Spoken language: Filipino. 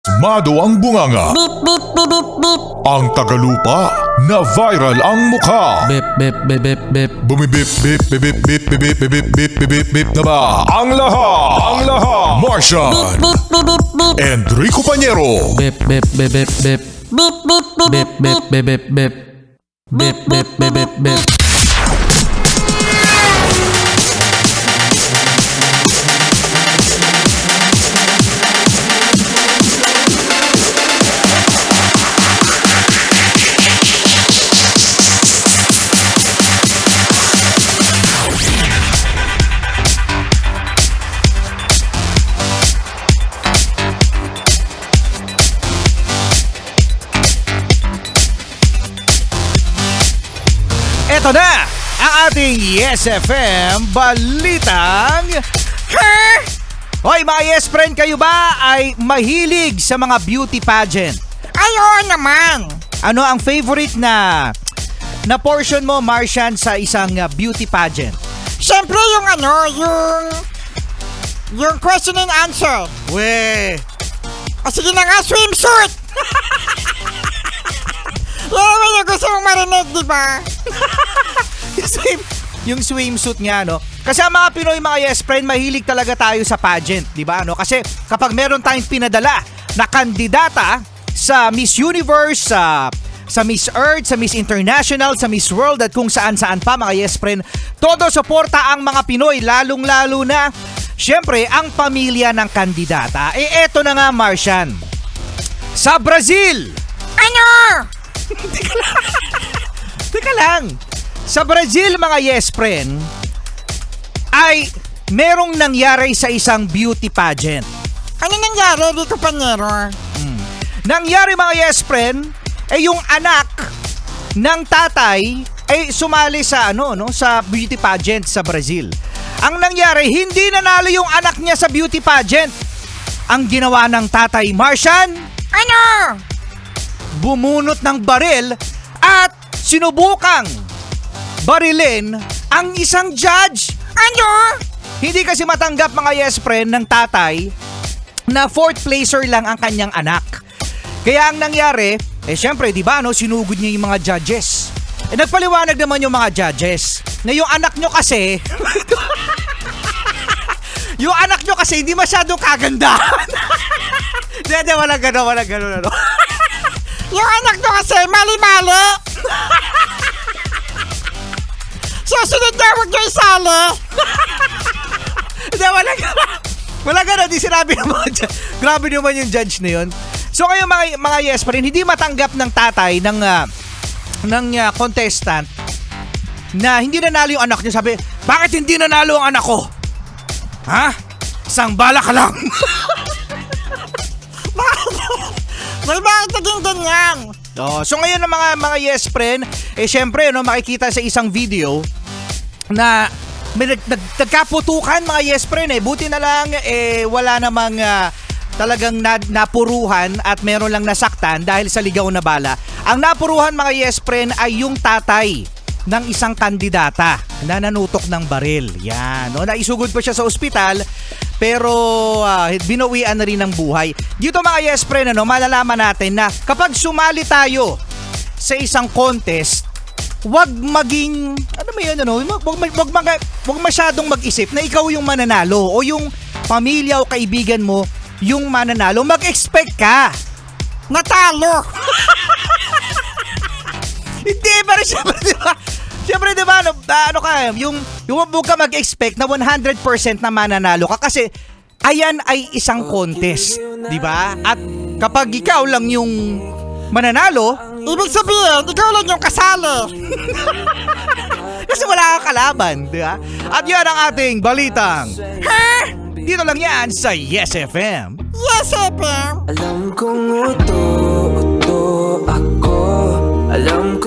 Mado ang bunganga. Beep, beep, beep, beep, beep. Ang tagalupa na viral ang mukha. Bip, bip, bip, bip, bip. Bumibip, bip, bip, bip, bip, bip, bip, bip, bip, bip, bip na ba? Ang lahat. Martian. Beep, beep, beep, beep. Enrico Pañero. Bip, bip, bip, bip, bip. Beep, beep, beep, Bip, bip, bip, bip, bip. Bip, bip, bip, bip, bip. Eto na ang ating Yes FM Balitang Hoy mga Yes Friend, kayo ba ay mahilig sa mga beauty pageant? Ay, oo naman. Ano ang favorite na portion mo, Martian, sa isang beauty pageant? Siyempre yung yung question and answer. We, O sige na nga, swimsuit. Yan yung gusto mong marinig, di ba? yung swimsuit nga, no? Kasi ang mga Pinoy, mga Yes Friend, mahilig talaga tayo sa pageant, di ba? No? Kasi kapag meron tayong pinadala na kandidata sa Miss Universe, sa Miss Earth, sa Miss International, sa Miss World at kung saan-saan pa, mga Yes Friend, todo suporta ang mga Pinoy, lalong-lalo na, syempre, ang pamilya ng kandidata. Eto na nga, Martian. Sa Brazil, Ano? Teka lang. Sa Brazil, mga Yes Friend, ay merong nangyari sa isang beauty pageant. Ano nangyari dito, Pañero? Nangyari, mga Yes Friend, yung anak ng tatay ay sumali sa sa beauty pageant sa Brazil. Ang nangyari, hindi nanalo yung anak niya sa beauty pageant. Ang ginawa ng tatay, Martian, Ano? bumunot ng baril at sinubukang barilin ang isang judge. Ano? Hindi kasi matanggap, mga Yes Friend, ng tatay na fourth placer lang ang kanyang anak. Kaya ang nangyari, syempre, di ba, sinugod niya yung mga judges. Nagpaliwanag naman yung mga judges na yung anak nyo kasi, yung anak nyo kasi hindi masyadong kagandahan. Hindi, walang gano'n. Yung anak nyo kasi mali-mali. Susunod na huwag nyo isali. Hindi, walang gano'n. Di sinabi ng mga judge. Grabe naman yung judge na yun. So ngayon, mga Yes pa rin, hindi matanggap ng tatay ng contestant na hindi nanalo yung anak niya. Sabi, bakit hindi nanalo ang anak ko? Ha? Isang bala ka lang. May bakit naging ganyan? So ngayon ng mga Yes Friend, syempre, makikita sa isang video na may nagkaputukan, mga Yes Friend. Buti na lang, wala namang talagang napuruhan at meron lang nasaktan dahil sa ligaw na bala. Ang napuruhan, mga Yes Friend, ay yung tatay ng isang kandidata na nanutok ng baril. Yan, naisugod pa siya sa ospital, pero binawian na rin ng buhay. Dito, mga Yes Friend, malalaman natin na kapag sumali tayo sa isang contest, wag maging, wag masyadong mag-isip na ikaw yung mananalo o yung pamilya o kaibigan mo yung mananalo. Mag-expect ka Natalo. Hindi, pero siyempre, di ba, yung huwag ka mag-expect na 100% na mananalo ka kasi ayan ay isang contest, di ba? At kapag ikaw lang yung mananalo, Ibig sabihin, ikaw lang yung kasali. kasi wala kang kalaban, di ba? At yan ang ating balitang. Dito lang yan sa Yes FM. Yes, FM. Alam kong uto ako. Alam